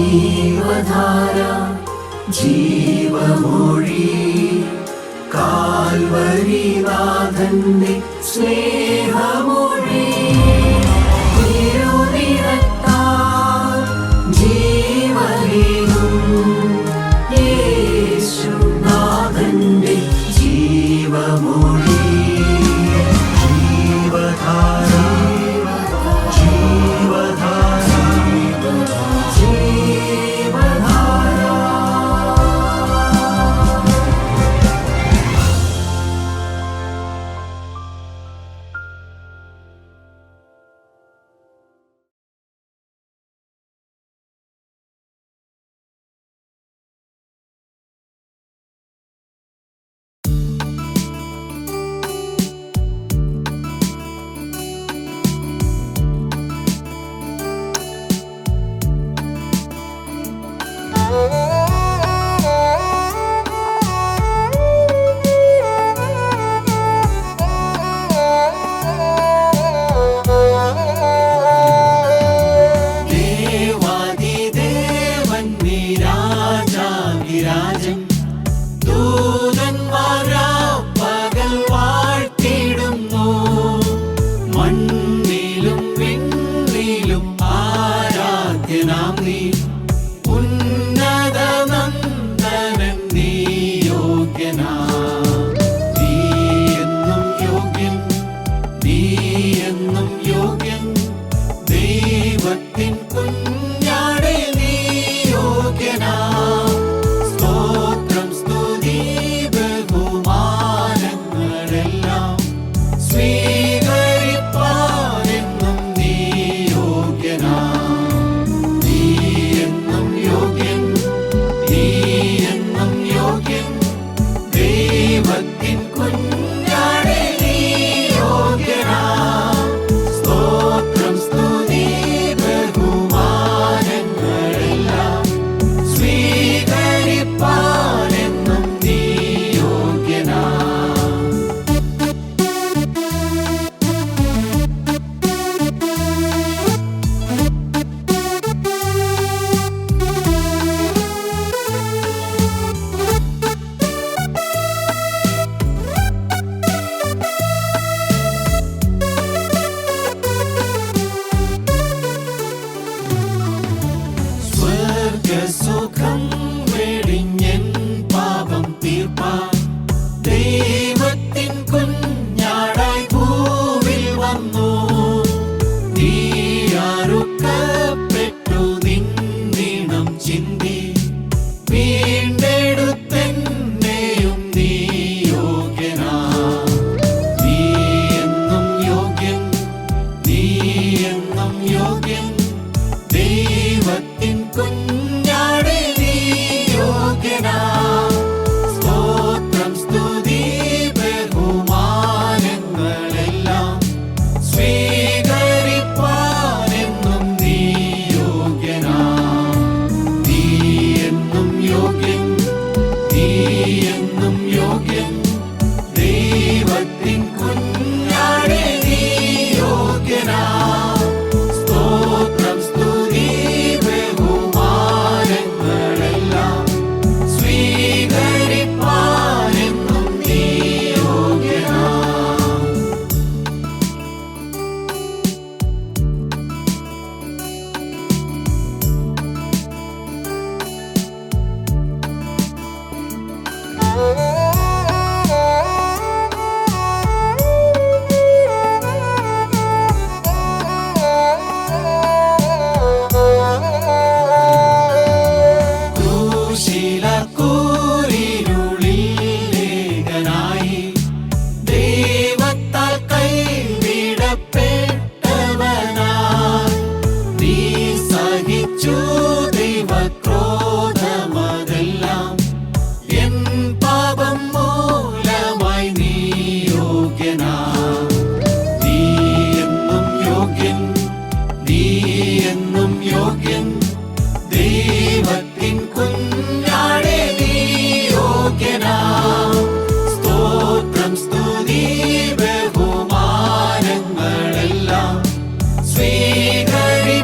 ജീവധാര ജീവമൊഴി കാൽവരിനാഥന്റെ സ്നേഹമൊഴി തിരുനിറത്താൽ ജീവനേകും യേശുനാഥന്റെ ജീവമൊഴി ജീവധാര ജീവധാര ജീവധാര.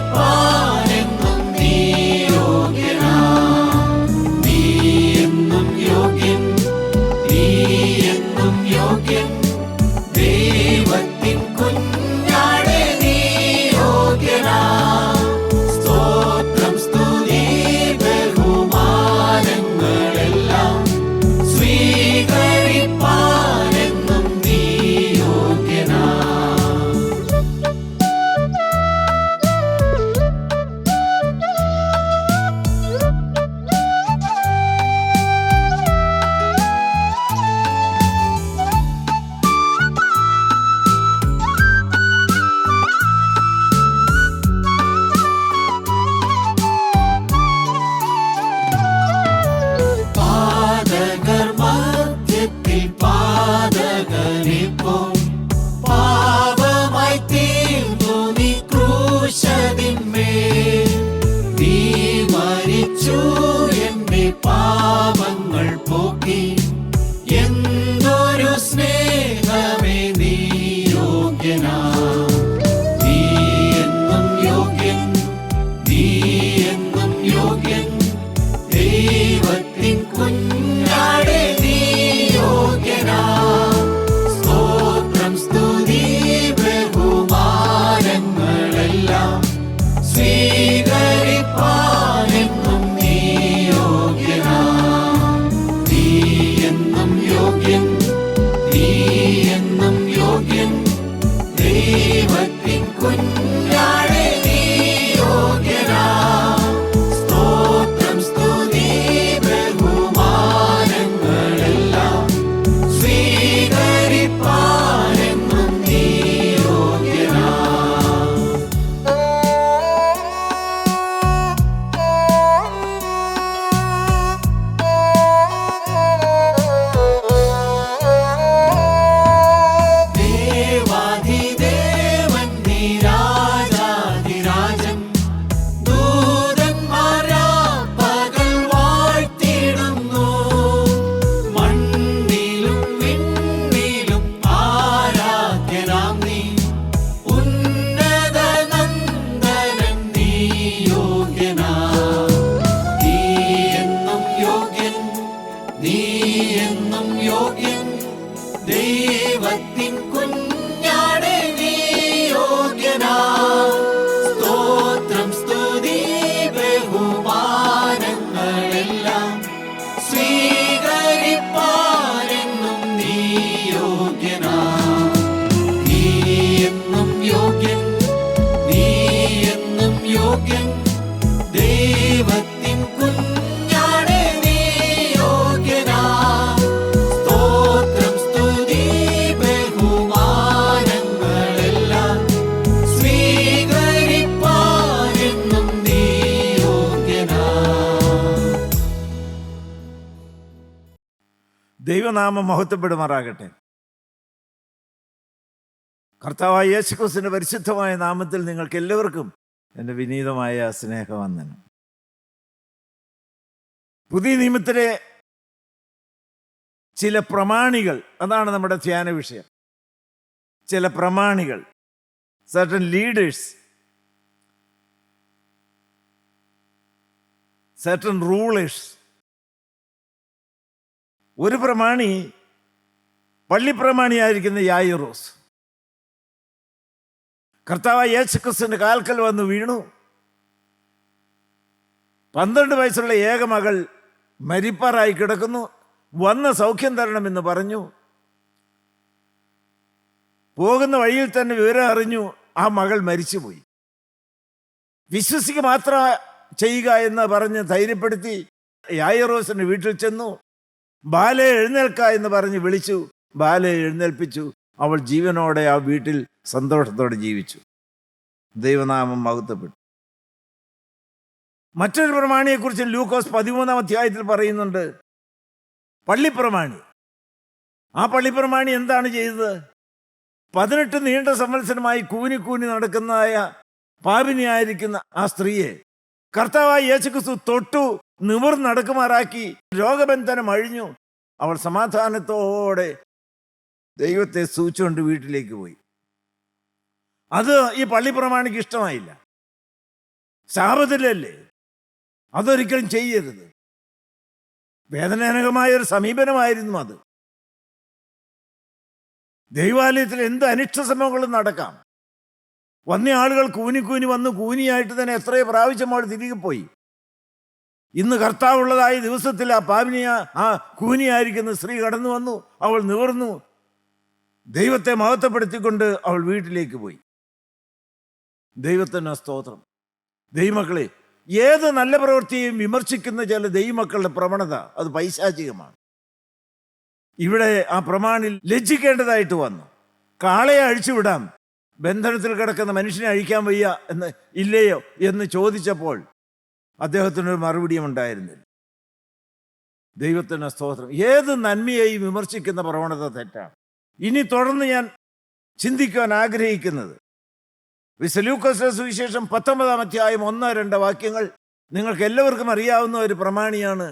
സ്വീകരിപ്പാനെന്നും നീ യോഗ്യൻ. നോക്കി എന്തൊരു സ്നേഹമേ നീ യോഗ്യനാ. നീ എന്നും യോഗ്യൻ, നീ എന്നും യോഗ്യൻ, ദൈവത്തിൻ കുഞ്ഞാടേ നീ യോഗ്യനാ. സ്തോത്രം സ്തുതി ബഹുമാനങ്ങളെല്ലാം സ്വീകരിപ്പാനെന്നും നീ യോഗ്യനാ. നീ എന്നും യോഗ്യൻ, നീ എന്നും യോഗ്യൻ, ദൈവത്തിൻ കുഞ്ഞാടേ നീ യോഗ്യനാ. സ്തോത്രം സ്തുതി ബഹുമാനങ്ങളെല്ലാം സ്വീകരിപ്പാനെന്നും നീ യോഗ്യനാ. ദേവാധിദേവൻ നീ രാജാധിരാജൻ, ദൂതന്മാരാ പകൽ വാഴ്ത്തിടുന്നു. മണ്ണിലും വിണ്ണിലും ആരാധ്യനാം നീ, ഉന്നത നന്ദനൻ നീ യോഗ്യനാ. നീ എന്നും യോഗ്യൻ, നീ എന്നും യോഗ്യൻ, ദൈവത്തിൻ കുഞ്ഞാടേ നീ യോഗ്യനാ. സ്തോത്രം സ്തുതി ബഹുമാനങ്ങളെല്ലാം സ്വീകരിപ്പാനെന്നും നീ യോഗ്യനാ. നീ എന്നും യോഗ്യൻ, നീ എന്നും യോഗ്യൻ, ദൈവത്തിൻ കുഞ്ഞാടേ നീ യോഗ്യനാ. സ്തോത്രം സ്തുതി ബഹുമാനങ്ങളെല്ലാം സ്വീകരിപ്പാനെന്നും നീ യോഗ്യനാ. ദൈവനാമം മഹത്വപ്പെടുമാറാകട്ടെ. കർത്താവായ യേശുക്രിസ്തുവിന്റെ പരിശുദ്ധമായ നാമത്തിൽ നിങ്ങൾക്ക് എല്ലാവർക്കും എൻ്റെ വിനീതമായ സ്നേഹവന്ദനം. പുതിയ നിയമത്തിലെ ചില പ്രമാണികൾ, അതാണ് നമ്മുടെ ധ്യാന വിഷയം. ചില പ്രമാണികൾ, സർട്ടൻ ലീഡേഴ്സ്, സർട്ടൻ റൂളേഴ്സ്. ഒരു പ്രമാണി പള്ളിപ്രമാണിയായിരിക്കുന്ന യായിറോസ് കർത്താവായ യേശുക്രിസ്തുവിന്റെ കാൽക്കൽ വന്ന് വീണു. 12 വയസ്സുള്ള ഏക മകൾ മരിപ്പാറായി കിടക്കുന്നു, വന്ന് സൗഖ്യം തരണമെന്ന് പറഞ്ഞു. പോകുന്ന വഴിയിൽ തന്നെ വിവരം അറിഞ്ഞു, ആ മകൾ മരിച്ചുപോയി. വിശ്വസിക്കുക മാത്രം ചെയ്യുക എന്ന് പറഞ്ഞ് ധൈര്യപ്പെടുത്തി യായിറോസിന്റെ വീട്ടിൽ ചെന്നു. ബാലെ എഴുന്നേൽക്ക എന്ന് പറഞ്ഞ് വിളിച്ചു. ബാലെ എഴുന്നേൽപ്പിച്ചു. അവൾ ജീവനോടെ ആ വീട്ടിൽ സന്തോഷത്തോടെ ജീവിച്ചു. ദൈവനാമം മഹത്വപ്പെട്ടു. മറ്റൊരു പ്രമാണിയെക്കുറിച്ച് ലൂക്കോസ് 13-ാം അധ്യായത്തിൽ പറയുന്നുണ്ട്. പള്ളിപ്രമാണി. ആ പള്ളിപ്രമാണി എന്താണ് ചെയ്തത്? 18 നീണ്ട സംവത്സരമായി കൂനി കൂനി നടക്കുന്നതായ പാപിനിയായിരിക്കുന്ന ആ സ്ത്രീയെ കർത്താവായ യേശുക്രിസ്തു തൊട്ടു നിവർന്ന് നടക്കുമാറാക്കി. രോഗബന്ധനം അഴിഞ്ഞു. അവൾ സമാധാനത്തോടെ ദൈവത്തെ സൂചിച്ചുകൊണ്ട് വീട്ടിലേക്ക് പോയി. അത് ഈ പള്ളിപ്രമാണിക്ക് ഇഷ്ടമായില്ല. ശാപത്തിലല്ലേ, അതൊരിക്കലും ചെയ്യരുത്. വേദനാജനകമായ ഒരു സമീപനമായിരുന്നു അത്. ദൈവാലയത്തിൽ എന്ത് അനിഷ്ട സംഭവങ്ങളും നടക്കാം. വന്ന ആളുകൾ കൂനി വന്ന് കൂനിയായിട്ട് തന്നെ എത്രയോ പ്രാവശ്യം അവൾ തിരികെ പോയി. ഇന്ന് കർത്താവുള്ളതായ ദിവസത്തിൽ ആ ആ കൂനിയായിരിക്കുന്ന സ്ത്രീ കടന്നു വന്നു. അവൾ നിവർന്നു ദൈവത്തെ മഹത്വപ്പെടുത്തിക്കൊണ്ട് അവൾ വീട്ടിലേക്ക് പോയി. ദൈവത്തിന് സ്തോത്രം. ദൈവമക്കളെ, ഏത് നല്ല പ്രവൃത്തിയും വിമർശിക്കുന്ന ചില ദൈവമക്കളുടെ പ്രവണത അത് പൈശാചികമാണ്. ഇവിടെ ആ പ്രമാണി ലജ്ജിക്കേണ്ടതായിട്ട് വന്നു. കാളയെ അഴിച്ചുവിടാം, ബന്ധനത്തിൽ കിടക്കുന്ന മനുഷ്യനെ അഴിക്കാൻ വയ്യ എന്ന് ഇല്ലയോ എന്ന് ചോദിച്ചപ്പോൾ അദ്ദേഹത്തിനൊരു മറുപടിയും ഉണ്ടായിരുന്നില്ല. ദൈവത്തിന് സ്തോത്രം. ഏത് നന്മയെയും വിമർശിക്കുന്ന പ്രവണത തെറ്റാണ്. ഇനി തുടർന്ന് ഞാൻ ചിന്തിക്കുവാൻ ആഗ്രഹിക്കുന്നത് ലൂക്കോസിന്റെ സുവിശേഷം 19-ാം അധ്യായം 1-2 വാക്യങ്ങൾ. നിങ്ങൾക്ക് എല്ലാവർക്കും അറിയാവുന്ന ഒരു പ്രമാണിയാണ്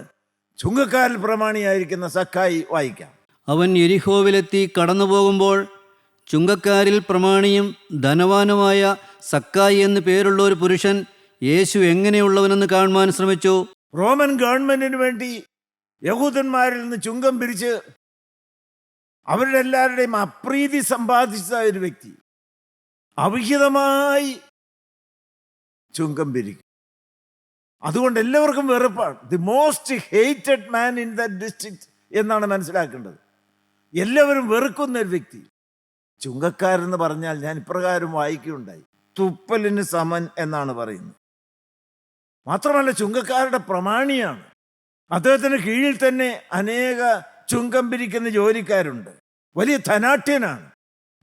ചുങ്കക്കാരിൽ പ്രമാണിയായിരിക്കുന്ന സക്കായി വായിക്കാം. അവൻ യെരിഹോവിലെത്തി കടന്നു പോകുമ്പോൾ ചുങ്കക്കാരിൽ പ്രമാണിയും ധനവാനുമായ സക്കായി എന്ന് പേരുള്ള ഒരു പുരുഷൻ യേശു എങ്ങനെയുള്ളവനെന്ന് കാണുവാൻ ശ്രമിച്ചു. റോമൻ ഗവൺമെന്റിന് വേണ്ടി യഹൂദന്മാരിൽ നിന്ന് ചുങ്കം പിരിച്ച് അവരുടെ എല്ലാവരുടെയും അപ്രീതി സമ്പാദിച്ച ഒരു വ്യക്തി അവിഹിതമായി ചുങ്കം പിരിക്കും. അതുകൊണ്ട് എല്ലാവർക്കും വെറുപ്പാണ്. The most hated man in the district എന്നാണ് മനസ്സിലാക്കേണ്ടത്. എല്ലാവരും വെറുക്കുന്ന ഒരു വ്യക്തി. ചുങ്കക്കാരെന്ന് പറഞ്ഞാൽ ഞാൻ ഇപ്രകാരം വായിക്കുകയുണ്ടായി, തുപ്പലിന് സമൻ എന്നാണ് പറയുന്നത്. മാത്രമല്ല ചുങ്കക്കാരുടെ പ്രമാണിയാണ്. അദ്ദേഹത്തിന് കീഴിൽ തന്നെ അനേക ചുങ്കം പിരിക്കുന്ന ജോലിക്കാരുണ്ട്. വലിയ ധനാഢ്യനാണ്,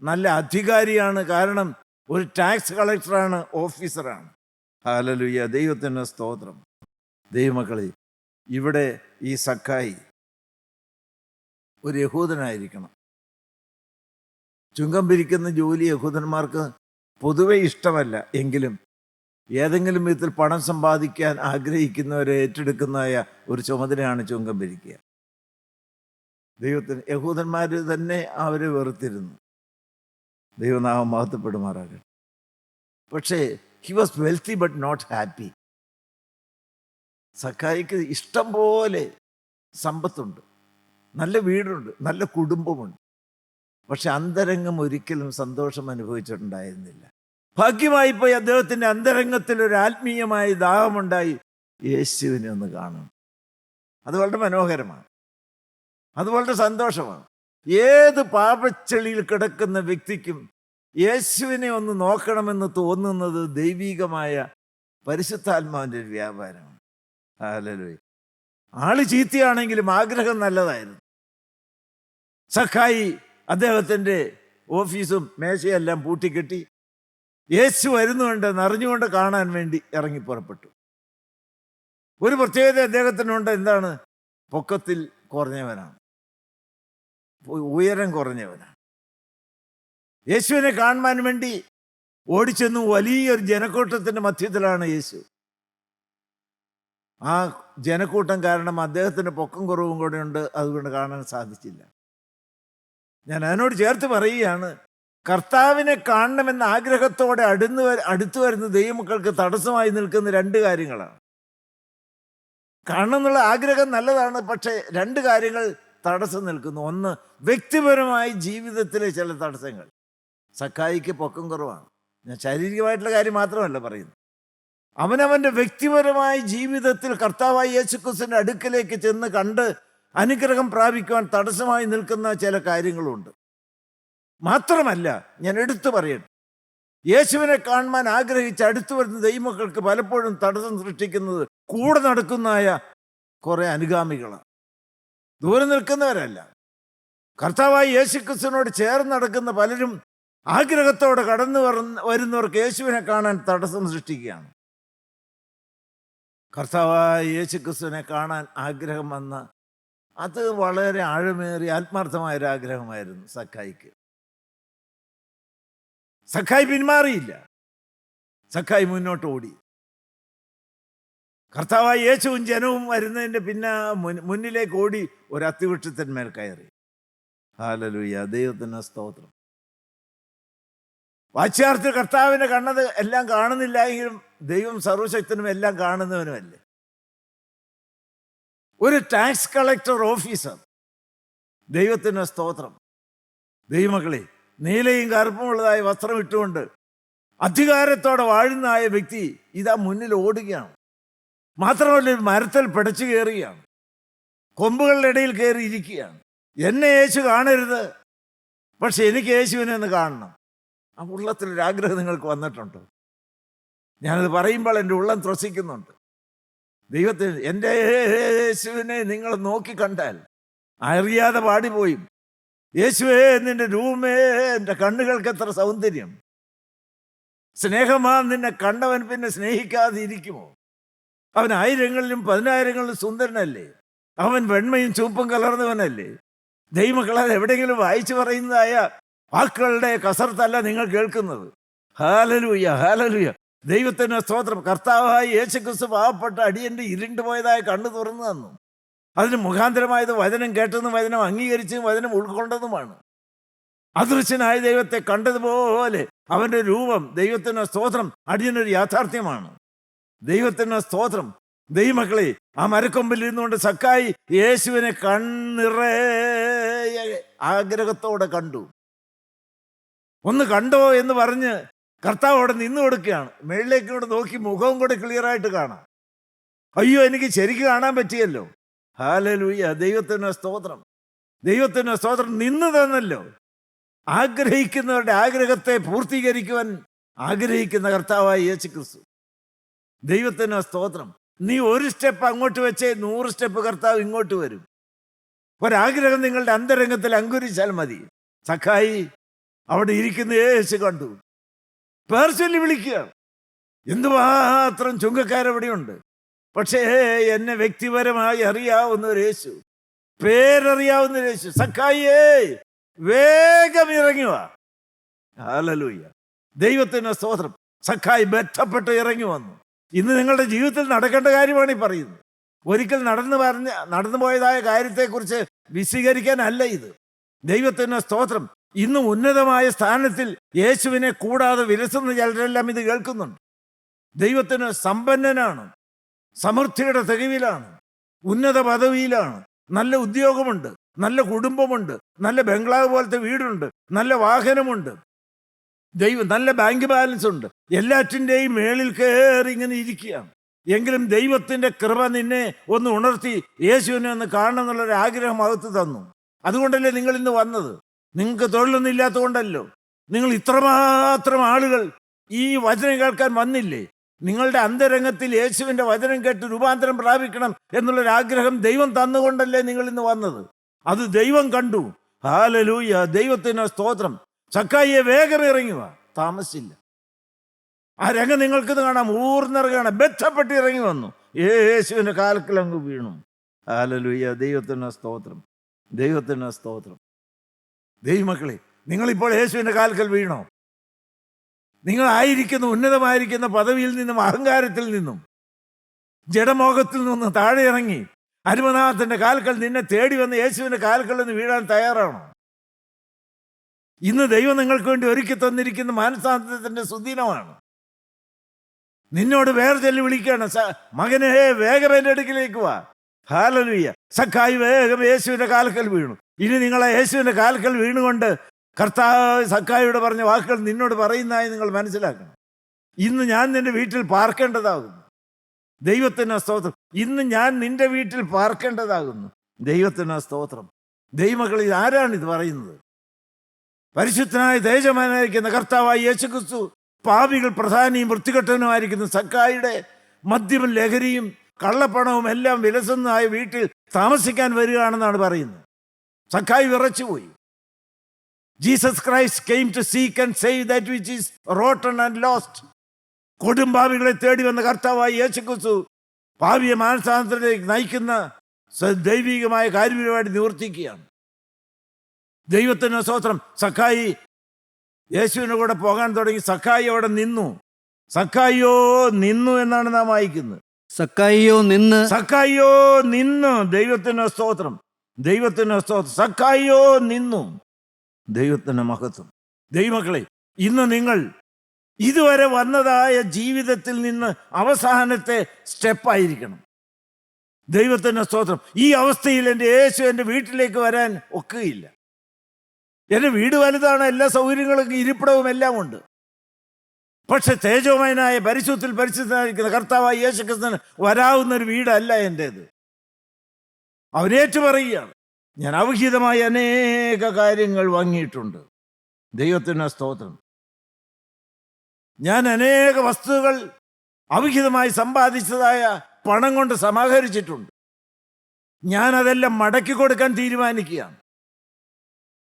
നല്ല അധികാരിയാണ്. കാരണം ഒരു ടാക്സ് കളക്ടറാണ്, ഓഫീസറാണ്. ഹല്ലേലൂയ, ദൈവത്തിന് സ്തോത്രം. ദൈവമക്കളെ, ഇവിടെ ഈ സക്കായി ഒരു യഹൂദനായിരിക്കണം. ചുങ്കം പിരിക്കുന്ന ജോലി യഹൂദന്മാർക്ക് പൊതുവെ ഇഷ്ടമല്ല. എങ്കിലും ഏതെങ്കിലും വിധത്തിൽ പണം സമ്പാദിക്കാൻ ആഗ്രഹിക്കുന്നവരെ ഏറ്റെടുക്കുന്നതായ ഒരു ചുമതലയാണ് ചുങ്കം പിരിക്കുക. ദൈവത്തിന് യഹൂദന്മാർ തന്നെ അവരെ വെറുത്തിരുന്നു. ദൈവനാമം മഹത്വപ്പെടുമാറാകട്ടെ. പക്ഷേ he was wealthy but not happy. സക്കായിക്ക് ഇഷ്ടം പോലെ സമ്പത്തുണ്ട്, നല്ല വീടുണ്ട്, നല്ല കുടുംബമുണ്ട്. പക്ഷെ അന്തരംഗം ഒരിക്കലും സന്തോഷം അനുഭവിച്ചിട്ടുണ്ടായിരുന്നില്ല. ഭാഗ്യമായി പോയി അദ്ദേഹത്തിൻ്റെ അന്തരംഗത്തിൽ ഒരു ആത്മീയമായ ദാഹമുണ്ടായി. യേശുവിനെ ഒന്ന് കാണണം. അത് വളരെ മനോഹരമാണ്, അത് വളരെ സന്തോഷമാണ്. ഏത് പാപച്ചെളിയിൽ കിടക്കുന്ന വ്യക്തിക്കും യേശുവിനെ ഒന്ന് നോക്കണമെന്ന് തോന്നുന്നത് ദൈവികമായ പരിശുദ്ധാത്മാവിൻ്റെ ഒരു വ്യാപാരമാണ്. ഹല്ലേലൂയ. ആള് ചീത്തയാണെങ്കിലും ആഗ്രഹം നല്ലതായിരുന്നു. സക്കായി അദ്ദേഹത്തിൻ്റെ ഓഫീസും മേശയെല്ലാം പൂട്ടിക്കെട്ടി യേശു വരുന്നുണ്ടെന്ന് അറിഞ്ഞുകൊണ്ട് കാണാൻ വേണ്ടി ഇറങ്ങി പുറപ്പെട്ടു. ഒരു പ്രത്യേകത അദ്ദേഹത്തിനുണ്ട്. എന്താണ്? പൊക്കത്തിൽ കുറഞ്ഞവനാണ്, ഉയരം കുറഞ്ഞവനാണ്. യേശുവിനെ കാണുവാൻ വേണ്ടി ഓടിച്ചെന്നു. വലിയൊരു ജനക്കൂട്ടത്തിൻ്റെ മധ്യത്തിലാണ് യേശു. ആ ജനക്കൂട്ടം കാരണം അദ്ദേഹത്തിന് പൊക്കം കുറവും കൂടെ ഉണ്ട്, അതുകൊണ്ട് കാണാൻ സാധിച്ചില്ല. ഞാൻ അതിനോട് ചേർത്ത് പറയുകയാണ്, കർത്താവിനെ കാണണമെന്ന ആഗ്രഹത്തോടെ അടുത്തു വരുന്ന ദൈവമക്കൾക്ക് തടസ്സമായി നിൽക്കുന്ന രണ്ട് കാര്യങ്ങളാണ്. കാണണം എന്നുള്ള ആഗ്രഹം നല്ലതാണ്, പക്ഷേ രണ്ട് കാര്യങ്ങൾ തടസ്സം നിൽക്കുന്നു. ഒന്ന്, വ്യക്തിപരമായി ജീവിതത്തിലെ ചില തടസ്സങ്ങൾ. സക്കായിക്ക് പൊക്കം കുറവാണ്. ഞാൻ ശാരീരികമായിട്ടുള്ള കാര്യം മാത്രമല്ല പറയുന്നത്. അവനവൻ്റെ വ്യക്തിപരമായ ജീവിതത്തിൽ കർത്താവായ യേശുക്രിസ്തുവിൻ്റെ അടുക്കലേക്ക് ചെന്ന് കണ്ട് അനുഗ്രഹം പ്രാപിക്കുവാൻ തടസ്സമായി നിൽക്കുന്ന ചില കാര്യങ്ങളുണ്ട്. മാത്രമല്ല, ഞാൻ എടുത്തു പറയട്ടെ, യേശുവിനെ കാണുവാൻ ആഗ്രഹിച്ച് അടുത്തു വരുന്ന ദൈവമക്കൾക്ക് പലപ്പോഴും തടസ്സം സൃഷ്ടിക്കുന്നത് കൂടെ നടക്കുന്നതായ കുറെ അനുഗാമികളാണ്, ദൂരെ നിൽക്കുന്നവരല്ല. കർത്താവായ യേശുക്രിസ്തുവിനോട് ചേർന്ന് നടക്കുന്ന പലരും ആഗ്രഹത്തോടെ കടന്നു വരുന്നവർക്ക് യേശുവിനെ കാണാൻ തടസ്സം സൃഷ്ടിക്കുകയാണ്. കർത്താവായ യേശുക്രിസ്തുവിനെ കാണാൻ ആഗ്രഹം വന്ന അത് വളരെ ആഴമേറിയ ആത്മാർത്ഥമായൊരു ആഗ്രഹമായിരുന്നു സക്കായിക്ക്. സക്കായി പിന്മാറിയില്ല, സക്കായി മുന്നോട്ട് ഓടി. കർത്താവായ യേശുവും ജനവും വരുന്നതിൻ്റെ മുന്നിലേക്ക് ഓടി ഒരു അത്തിവൃക്ഷത്തിന്മേൽ കയറി. ഹല്ലേലൂയ, ദൈവത്തിന് സ്തോത്രം. വാച്യാർത്ഥത്തിൽ കർത്താവിനെ കണ്ടത് എല്ലാം കാണുന്നില്ല എങ്കിലും ദൈവം സർവശക്തനും എല്ലാം കാണുന്നവനുമല്ലേ. ഒരു ടാക്സ് കളക്ടർ ഓഫീസർ, ദൈവത്തിന് സ്തോത്രം. ദൈവമക്കളെ, നീലയും കറുപ്പുമുള്ളതായ വസ്ത്രം ഇട്ടുകൊണ്ട് അധികാരത്തോടെ വാഴുന്നതായ വ്യക്തി ഇതാ മുന്നിൽ ഓടുകയാണ്. മാത്രമല്ല, മരത്തിൽ പിടച്ചു കയറുകയാണ്, കൊമ്പുകളുടെ ഇടയിൽ കയറി ഇരിക്കുകയാണ്. എന്നെ യേശു കാണരുത്, പക്ഷെ എനിക്ക് യേശുവിനെ ഒന്ന് കാണണം. ആ ഉള്ളത്തിലൊരാഗ്രഹം നിങ്ങൾക്ക് വന്നിട്ടുണ്ടോ? ഞാനത് പറയുമ്പോൾ എൻ്റെ ഉള്ളം ത്രസിക്കുന്നുണ്ട്. ദൈവത്തിന് എൻ്റെ യേശുവിനെ നിങ്ങൾ നോക്കി കണ്ടാൽ അറിയാതെ പാടിപ്പോയി, യേശുവേ നിന്റെ രൂപമേ, എൻ്റെ കണ്ണുകൾക്ക് എത്ര സൗന്ദര്യം, സ്നേഹമാ നിന്നെ കണ്ടവൻ പിന്നെ സ്നേഹിക്കാതെ ഇരിക്കുമോ? അവൻ ആയിരങ്ങളിലും പതിനായിരങ്ങളിലും സുന്ദരനല്ലേ, അവൻ വെണ്മയും ചുവപ്പും കലർന്നവനല്ലേ. ദൈവമക്കളെ, എവിടെയെങ്കിലും വായിച്ചു പറയുന്നതായ വാക്കുകളുടെ കസർത്തല്ല നിങ്ങൾ കേൾക്കുന്നത്. ഹല്ലേലൂയ, ഹല്ലേലൂയ, ദൈവത്തിന് സ്തോത്രം. കർത്താവായ യേശുക്രിസ്തു പാവപ്പെട്ട അടിയന്റെ ഇരുണ്ടുപോയതായ കണ്ണു തുറന്നു തന്നു. അതിന് മുഖാന്തരമായത് വചനം കേട്ടതും വചനം അംഗീകരിച്ചതും വചനം ഉൾക്കൊണ്ടതുമാണ്. അദൃശ്യനായ ദൈവത്തെ കണ്ടതുപോലെ അവൻ്റെ രൂപം, ദൈവത്തിന് സ്തോത്രം, അടിയനൊരു യാഥാർത്ഥ്യമാണ്. ദൈവത്തിന് സ്തോത്രം. ദൈവമക്കളെ, ആ മരക്കൊമ്പിൽ ഇരുന്നുകൊണ്ട് സക്കായി യേശുവിനെ കണ്ണിറയെ ആഗ്രഹത്തോടെ കണ്ടു. ഒന്ന് കണ്ടോ എന്ന് പറഞ്ഞ് കർത്താവ് അവിടെ നിന്ന് കൊടുക്കുകയാണ്. മേളിലേക്ക് കൂടെ നോക്കി മുഖവും കൂടെ ക്ലിയറായിട്ട് കാണാം. അയ്യോ, എനിക്ക് ശരിക്കും കാണാൻ പറ്റിയല്ലോ. ഹല്ലേലൂയ, ദൈവത്തിന് സ്തോത്രം, ദൈവത്തിന് സ്തോത്രം. നിന്ന് തന്നല്ലോ. ആഗ്രഹിക്കുന്നവരുടെ ആഗ്രഹത്തെ പൂർത്തീകരിക്കുവാൻ ആഗ്രഹിക്കുന്ന കർത്താവായ യേശു ക്രിസ്തു. ദൈവത്തിന് സ്തോത്രം. നീ ഒരു സ്റ്റെപ്പ് അങ്ങോട്ട് വെച്ചേ 100 സ്റ്റെപ്പ് കർത്താവ് ഇങ്ങോട്ട് വരും. ഒരാഗ്രഹം നിങ്ങളുടെ അന്തരംഗത്തിൽ അങ്കുരിച്ചാൽ മതി. സക്കായി അവിടെ ഇരിക്കുന്ന യേശു കണ്ടു. പേർ ചൊല്ലി വിളിക്കുകയാണ്. എന്തുമാത്രം ചുങ്കക്കാരവിടെയുണ്ട്. പക്ഷേ എന്നെ വ്യക്തിപരമായി അറിയാവുന്ന ഒരു യേശു, പേരറിയാവുന്ന ഒരു യേശു. സക്കായിയേ, വേഗം ഇറങ്ങുക. ഹല്ലേലൂയ, ദൈവത്തിന് സ്തോത്രം. സക്കായി ബന്ധപ്പെട്ട് ഇറങ്ങി വന്നു. ഇന്ന് നിങ്ങളുടെ ജീവിതത്തിൽ നടക്കേണ്ട കാര്യമാണ് ഈ പറയുന്നത്. ഒരിക്കൽ നടന്നു പോയതായ കാര്യത്തെക്കുറിച്ച് വിശദീകരിക്കാനല്ല ഇത്. ദൈവത്തിന് സ്തോത്രം. ഇന്ന് ഉന്നതമായ സ്ഥാനത്തിൽ യേശുവിനെ കൂടാതെ വിലസുന്ന ചിലരെല്ലാം ഇത് കേൾക്കുന്നുണ്ട്. ദൈവത്തിന് സമ്പന്നനാണ്, സമൃദ്ധിയുടെ തികവിലാണ്, ഉന്നത പദവിയിലാണ്, നല്ല ഉദ്യോഗമുണ്ട്, നല്ല കുടുംബമുണ്ട്, നല്ല ബംഗ്ലാവ് പോലത്തെ വീടുണ്ട്, നല്ല വാഹനമുണ്ട്, നല്ല ബാങ്ക് ബാലൻസ് ഉണ്ട്. എല്ലാറ്റിൻ്റെയും മേളിൽ കയറി ഇങ്ങനെ ഇരിക്കുകയാണ്. എങ്കിലും ദൈവത്തിൻ്റെ കൃപ നിന്നെ ഒന്ന് ഉണർത്തി യേശുവിനെ ഒന്ന് കാണണം എന്നുള്ളൊരു ആഗ്രഹം അകത്ത് തന്നു. അതുകൊണ്ടല്ലേ നിങ്ങൾ ഇന്ന് വന്നത്. നിങ്ങൾക്ക് തൊഴിലൊന്നും ഇല്ലാത്തതുകൊണ്ടല്ലോ. നിങ്ങൾ ഇത്രമാത്രം ആളുകൾ ഈ വചനം കേൾക്കാൻ വന്നില്ലേ? നിങ്ങളുടെ അന്തരംഗത്തിൽ യേശുവിൻ്റെ വചനം കേട്ട് രൂപാന്തരം പ്രാപിക്കണം എന്നുള്ളൊരാഗ്രഹം ദൈവം തന്നുകൊണ്ടല്ലേ നിങ്ങൾ ഇന്ന് വന്നത്. അത് ദൈവം കണ്ടു. ഹല്ലേലൂയ, ദൈവത്തിന് സ്തോത്രം. സക്കായിയെ വേഗം ഇറങ്ങുക, താമസിച്ചില്ല. ആ രംഗം നിങ്ങൾക്കിത് കാണാം. ഊർന്നിറങ്ങണം, ബന്ധപ്പെട്ട് ഇറങ്ങി വന്നു. യേശുവിൻ്റെ കാൽക്കൽ അങ്ങ് വീണു. ഹല്ലേലൂയ, ദൈവത്തിന് സ്തോത്രം, ദൈവത്തിന് സ്തോത്രം. ദൈവമക്കളെ, നിങ്ങളിപ്പോൾ യേശുവിൻ്റെ കാൽക്കൽ വീണോ? നിങ്ങളായിരിക്കുന്ന ഉന്നതമായിരിക്കുന്ന പദവിയിൽ നിന്നും അഹങ്കാരത്തിൽ നിന്നും ജഡമോഹത്തിൽ നിന്നും താഴെ ഇറങ്ങി അരുമനാഥന്റെ കാൽക്കൽ നിന്നെ തേടി വന്ന് യേശുവിൻ്റെ കാൽക്കൽ നിന്ന് വീഴാൻ തയ്യാറാണോ? ഇന്ന് ദൈവം നിങ്ങൾക്ക് വേണ്ടി ഒരുക്കി തന്നിരിക്കുന്ന മാനസാന്തരത്തിന്റെ സുദിനമാണ്. നിന്നോട് വേർചൊല്ലി വിളിക്കുകയാണ്, മകനെ വേഗം എൻ്റെ അടുക്കിലേക്ക് വാ. ഹല്ലേലൂയ. സക്കായി വേഗം യേശുവിൻ്റെ കാൽക്കൽ വീണു. ഇനി നിങ്ങളെ യേശുവിൻ്റെ കാൽക്കൽ വീണുകൊണ്ട് കർത്താവ് സക്കായിയോട് പറഞ്ഞ വാക്കുകൾ നിന്നോട് പറയുന്നതായി നിങ്ങൾ മനസ്സിലാക്കണം. ഇന്ന് ഞാൻ നിന്റെ വീട്ടിൽ പാർക്കേണ്ടതാകുന്നു. ദൈവത്തിന് സ്തോത്രം. ഇന്ന് ഞാൻ നിന്റെ വീട്ടിൽ പാർക്കേണ്ടതാകുന്നു. ദൈവത്തിന് സ്തോത്രം. ദൈവമക്കൾ, ആരാണ് ഇത് പറയുന്നത്? പരിശുദ്ധനായ തേജമാനായിരിക്കുന്ന കർത്താവായ യേശുക്രിസ്തു പാപികൾ പ്രധാനിയും വൃത്തികെട്ടവനുമായിരിക്കുന്ന സക്കായിയുടെ മദ്യവും ലഹരിയും കള്ളപ്പണവും എല്ലാം വിലസുന്നതായ വീട്ടിൽ താമസിക്കാൻ വരികയാണെന്നാണ് പറയുന്നത്. സക്കായി വിറച്ചുപോയി. Jesus Christ came to seek and save that which is rotten and lost. കൊടുംപാപികളെ തേടി വന്ന കർത്താവായ യേശുക്രിസ്തു പാപിയെ മാനസാന്തരത്തിലേക്ക് നയിക്കുന്ന ദൈവികമായ കാര്യപരിപാടി നിവർത്തിക്കുകയാണ്. ദൈവത്തിന് സ്തോത്രം. സക്കായി യേശുവിൻ്റെ കൂടെ പോകാൻ തുടങ്ങി. സക്കായി അവിടെ നിന്നു. സക്കായിയോ നിന്നു എന്നാണ് നാം വായിക്കുന്നത്. സക്കായിയോ നിന്ന്, സക്കായിയോ നിന്നു. ദൈവത്തിന് സ്തോത്രം, ദൈവത്തിന് സ്തോത്രം. സക്കായിയോ നിന്നു. ദൈവത്തിന് മഹത്വം. ദൈവമക്കളെ, ഇന്ന് നിങ്ങൾ ഇതുവരെ വന്നതായ ജീവിതത്തിൽ നിന്ന് അവസാനത്തെ സ്റ്റെപ്പായിരിക്കണം. ദൈവത്തിന് സ്തോത്രം. ഈ അവസ്ഥയിൽ എൻ്റെ യേശു എൻ്റെ വീട്ടിലേക്ക് വരാൻ ഒക്കുകയില്ല. എൻ്റെ വീട് വലുതാണ്, എല്ലാ സൗകര്യങ്ങളും ഇരിപ്പിടവും എല്ലാം ഉണ്ട്. പക്ഷെ തേജോമയനായ പരിശുദ്ധനായിരിക്കുന്ന കർത്താവായ യേശു ക്രിസ്തുവിന് വരാവുന്നൊരു വീടല്ല എൻ്റേത്. അവനേറ്റു പറയുകയാണ്, ഞാൻ അവിഹിതമായ അനേക കാര്യങ്ങൾ വാങ്ങിയിട്ടുണ്ട്. ദൈവത്തിന് സ്തോത്രം. ഞാൻ അനേക വസ്തുക്കൾ അവിഹിതമായി സമ്പാദിച്ചതായ പണം കൊണ്ട് സമാഹരിച്ചിട്ടുണ്ട്. ഞാനതെല്ലാം മടക്കി കൊടുക്കാൻ തീരുമാനിക്കുകയാണ്.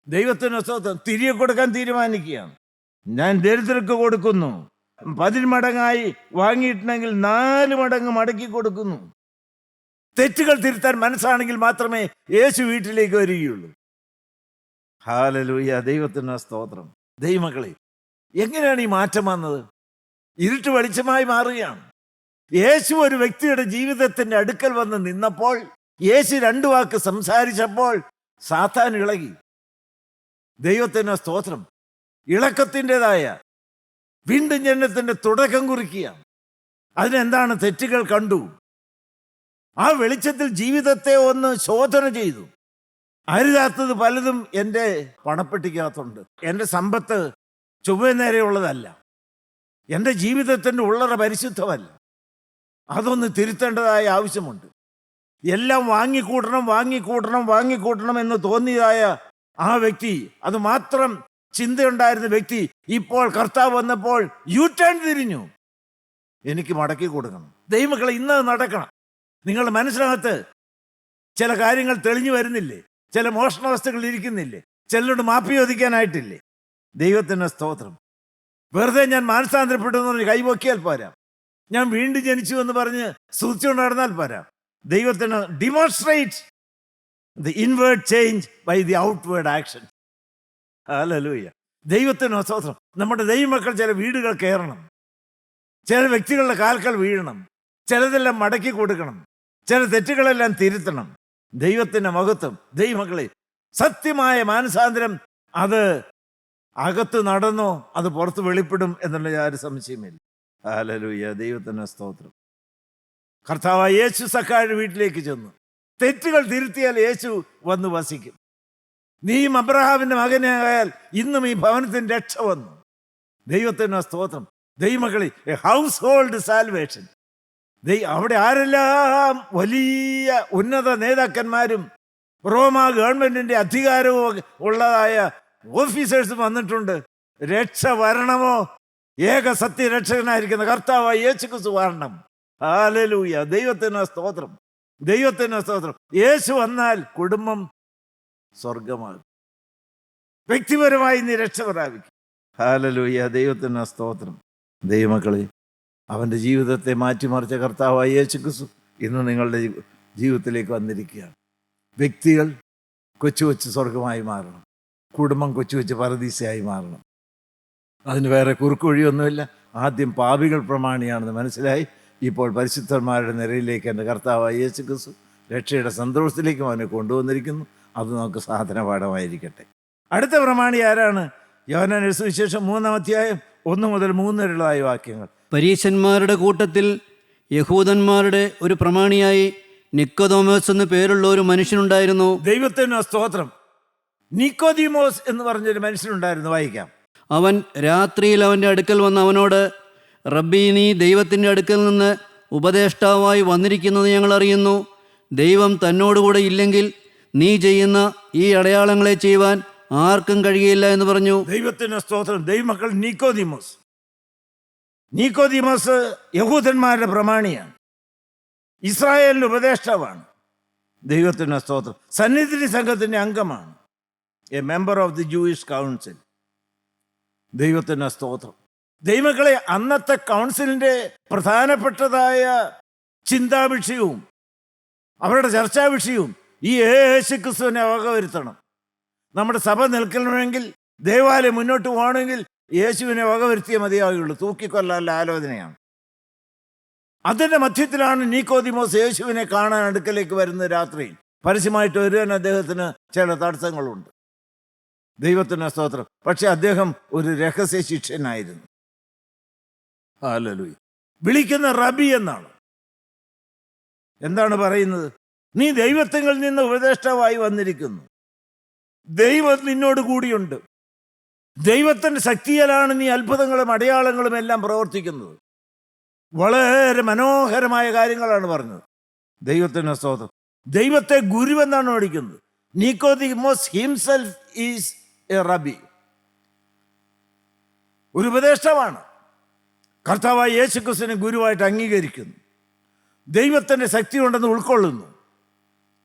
ദൈവത്തിന് സ്തോത്രം. തിരികെ കൊടുക്കാൻ തീരുമാനിക്കുകയാണ്. ഞാൻ ദരിദ്രർക്ക് കൊടുക്കുന്നു. 10 മടങ്ങായി വാങ്ങിയിട്ടുണ്ടെങ്കിൽ 4 മടങ്ങ് മടക്കി കൊടുക്കുന്നു. തെറ്റുകൾ തിരുത്താൻ മനസ്സാണെങ്കിൽ മാത്രമേ യേശു വീട്ടിലേക്ക് വരികയുള്ളൂ. ഹല്ലേലൂയ, ദൈവത്തിന് സ്തോത്രം. ദൈവമക്കളെ, എങ്ങനെയാണ് ഈ മാറ്റം വന്നത്? ഇരുട്ട് വെളിച്ചമായി മാറുകയാണ്. യേശു ഒരു വ്യക്തിയുടെ ജീവിതത്തിന്റെ അടുക്കൽ വന്ന് നിന്നപ്പോൾ യേശു 2 വാക്ക് സംസാരിച്ചപ്പോൾ സാത്താൻ ഇളകി. ദൈവത്തിന് സ്തോത്രം. ഇളക്കത്തിൻ്റെതായ വീണ്ടും ജനനത്തിന്റെ തുടക്കം കുറിക്കുക. അതിനെന്താണ്? തെറ്റുകൾ കണ്ടു. ആ വെളിച്ചത്തിൽ ജീവിതത്തെ ഒന്ന് ശോധന ചെയ്തു. അരുതാത്തത് പലതും എൻ്റെ പണപ്പെട്ടിക്കകത്തുണ്ട്. എൻ്റെ സമ്പത്ത് ചൊവ്വ നേരെയുള്ളതല്ല. എൻ്റെ ജീവിതത്തിൻ്റെ ഉള്ളറ പരിശുദ്ധമല്ല. അതൊന്ന് തിരുത്തേണ്ടതായ ആവശ്യമുണ്ട്. എല്ലാം വാങ്ങിക്കൂട്ടണം എന്ന് തോന്നിയതായ ആ വ്യക്തി, അത് മാത്രം ചിന്തയുണ്ടായിരുന്ന വ്യക്തി, ഇപ്പോൾ കർത്താവ് വന്നപ്പോൾ യു ടേൺ തിരിഞ്ഞു. എനിക്ക് മടക്കി കൊടുക്കണം. ദൈവമക്കളെ, ഇന്നത് നടക്കണം. നിങ്ങളുടെ മനസ്സിനകത്ത് ചില കാര്യങ്ങൾ തെളിഞ്ഞു വരുന്നില്ലേ? ചില മോഷണ വസ്തുക്കൾ ഇരിക്കുന്നില്ലേ? ചിലരോട് മാപ്പി ചോദിക്കാനായിട്ടില്ലേ? ദൈവത്തിന് സ്തോത്രം. വെറുതെ ഞാൻ മാനസാന്തരപ്പെട്ടു എന്ന് പറഞ്ഞ് കൈപൊക്കിയാൽ പോരാ. ഞാൻ വീണ്ടും ജനിച്ചു എന്ന് പറഞ്ഞ് സ്തുതിച്ചുകൊണ്ട് നടന്നാൽ പോരാ. ദൈവത്തിന് demonstrate the inward change by the outward action. Hallelujah. ദൈവത്തിന് സ്തോത്രം. നമ്മുടെ ദൈവമക്കൾ ചില വീടുകൾ കയറണം, ചില വ്യക്തികളുടെ കാൽക്കൽ വീഴണം, ചിലതെല്ലാം മടക്കി കൊടുക്കണം, ചില തെറ്റുകളെല്ലാം തിരുത്തണം. ദൈവത്തിൻ്റെ മഹത്വം. ദൈവമക്കളെ, സത്യമായ മാനസാന്തരം അത് അകത്ത് നടന്നോ അത് പുറത്ത് വെളിപ്പെടും എന്നുള്ള യാതൊരു സംശയമില്ല. ഹല്ലേലൂയ. ദൈവത്തിന് സ്തോത്രം. കർത്താവായ യേശു സക്കായുടെ വീട്ടിലേക്ക് ചെന്നു. തെറ്റുകൾ തിരുത്തിയാൽ യേശു വന്ന് വസിക്കും. നീയും അബ്രഹാമിന്റെ മകനായാൽ ഇന്നും ഈ ഭവനത്തിന് രക്ഷ വന്നു. ദൈവത്തിന് സ്തോത്രം. ദൈവമക്കളെ, എ ഹൗസ് ഹോൾഡ് സാൽവേഷൻ. അവിടെ ആരെല്ലാം വലിയ ഉന്നത നേതാക്കന്മാരും റോമ ഗവൺമെന്റിന്റെ അധികാരവും ഉള്ളതായ ഓഫീസേഴ്സും വന്നിട്ടുണ്ട്. രക്ഷ വരണമോ? ഏക സത്യരക്ഷകനായിരിക്കുന്ന കർത്താവായ യേശുക്രിസ്തു വരണം. ഹല്ലേലൂയ. ദൈവത്തിന് സ്തോത്രം. ദൈവത്തിന് സ്തോത്രം. യേശു വന്നാൽ കുടുംബം സ്വർഗമാകും. വ്യക്തിപരമായി നീ രക്ഷ പ്രാപിക്കും. ഹല്ലേലൂയ. ദൈവത്തിന് സ്തോത്രം. ദൈവമക്കളെ, അവൻ്റെ ജീവിതത്തെ മാറ്റിമറിച്ച കർത്താവായ യേശുക്രിസ്തു ഇന്ന് നിങ്ങളുടെ ജീവിതത്തിലേക്ക് വന്നിരിക്കുകയാണ്. വ്യക്തികൾ കൊച്ചു കൊച്ചു സ്വർഗമായി മാറണം. കുടുംബം കൊച്ചു കൊച്ചു പരദീസയായി മാറണം. അതിന് വേറെ കുറുക്കുവഴിയൊന്നുമില്ല. ആദ്യം പാപികൾ പ്രമാണിയാണെന്ന് മനസ്സിലായി. ഇപ്പോൾ പരിശുദ്ധന്മാരുടെ നിരയിലേക്ക് എൻ്റെ കർത്താവായ യേശുക്രിസ്തു രക്ഷയുടെ സന്തോഷത്തിലേക്കും അവനെ കൊണ്ടുവന്നിരിക്കുന്നു. അത് നമുക്ക് സാധനപാഠമായിരിക്കട്ടെ. അടുത്ത പ്രമാണി ആരാണ്? യോഹന്നാന്റെ സുവിശേഷം 3-ാം അധ്യായം 1 മുതൽ 3 വരെയുള്ളതായ വാക്യങ്ങൾ. പരീശന്മാരുടെ കൂട്ടത്തിൽ യഹൂദന്മാരുടെ ഒരു പ്രമാണിയായി നിക്കോദോമോസ് എന്ന് പേരുള്ള ഒരു മനുഷ്യനുണ്ടായിരുന്നു. ദൈവത്തിന് സ്തോത്രം. നിക്കോദീമോസ് എന്ന് പറഞ്ഞൊരു മനുഷ്യനുണ്ടായിരുന്നു. വായിക്കാം. അവൻ രാത്രിയിൽ അവൻ്റെ അടുക്കൽ വന്ന് അവനോട്, റബ്ബീ, നീ ദൈവത്തിൻ്റെ അടുക്കൽ നിന്ന് ഉപദേഷ്ടാവായി വന്നിരിക്കുന്നത് ഞങ്ങൾ അറിയുന്നു. ദൈവം തന്നോടുകൂടെ ഇല്ലെങ്കിൽ നീ ചെയ്യുന്ന ഈ അടയാളങ്ങളെ ചെയ്യുവാൻ ആർക്കും കഴിയില്ല എന്ന് പറഞ്ഞു. ദൈവത്തിന് സ്തോത്രം. ദൈവമക്കൾ, നീക്കോദീമോസ് യഹൂദന്മാരുടെ പ്രമാണിയാണ്. ഇസ്രായേലിന്റെ ഉപദേഷ്ടാവാണ്. ദൈവത്തിന് സ്തോത്രം. സന്നിധി സംഘത്തിന്റെ അംഗമാണ്. A member of the Jewish council. ദൈവത്തിന് സ്തോത്രം. ദൈവമക്കളെ, അന്നത്തെ കൗൺസിലിന്റെ പ്രധാനപ്പെട്ടതായ ചിന്താവിഷയവും അവരുടെ ചർച്ചാ വിഷയവും ഈ യേശുക്രിസ്തുവിനെ വകവരുത്തണം. നമ്മുടെ സഭ നിൽക്കണമെങ്കിൽ, ദേവാലയം മുന്നോട്ട് പോകണമെങ്കിൽ യേശുവിനെ വകവരുത്തിയേ മതിയാവുകയുള്ളൂ. തൂക്കിക്കൊല്ലാനുള്ള ആലോചനയാണ്. അതിൻ്റെ മധ്യത്തിലാണ് നിക്കോദീമോസ് യേശുവിനെ കാണാൻ അടുക്കലേക്ക് വരുന്ന രാത്രിയിൽ. പരസ്യമായിട്ട് വരുവാൻ അദ്ദേഹത്തിന് ചില തടസ്സങ്ങളുണ്ട്. ദൈവത്തിന് സ്തോത്രം. പക്ഷെ അദ്ദേഹം ഒരു രഹസ്യ ശിഷ്യനായിരുന്നു. ഹല്ലേലൂയ. വിളിക്കുന്ന റബി എന്നാണ്. എന്താണ് പറയുന്നത്? നീ ദൈവത്തിൽ നിന്ന് ഉപദേഷ്ടാവായി വന്നിരിക്കുന്നു. ദൈവം നിന്നോട് കൂടിയുണ്ട്. ദൈവത്തിൻ്റെ ശക്തിയാലാണ് നീ അത്ഭുതങ്ങളും അടയാളങ്ങളും എല്ലാം പ്രവർത്തിക്കുന്നത്. വളരെ മനോഹരമായ കാര്യങ്ങളാണ് പറഞ്ഞത്. ദൈവത്തിന് സ്തോത്രം. ദൈവത്തെ ഗുരുവെന്നാണ് വിളിക്കുന്നത്. നിക്കോദീമോസ് ഹിംസെൽഫ് ഈസ് എ റബി, ഒരു ഉപദേഷ്ടാവാണ്. കർത്താവായ യേശുക്രിസ്തുവിനെ ഗുരുവായിട്ട് അംഗീകരിക്കുന്നു. ദൈവത്തിൻ്റെ ശക്തി ഉണ്ടെന്ന് ഉൾക്കൊള്ളുന്നു.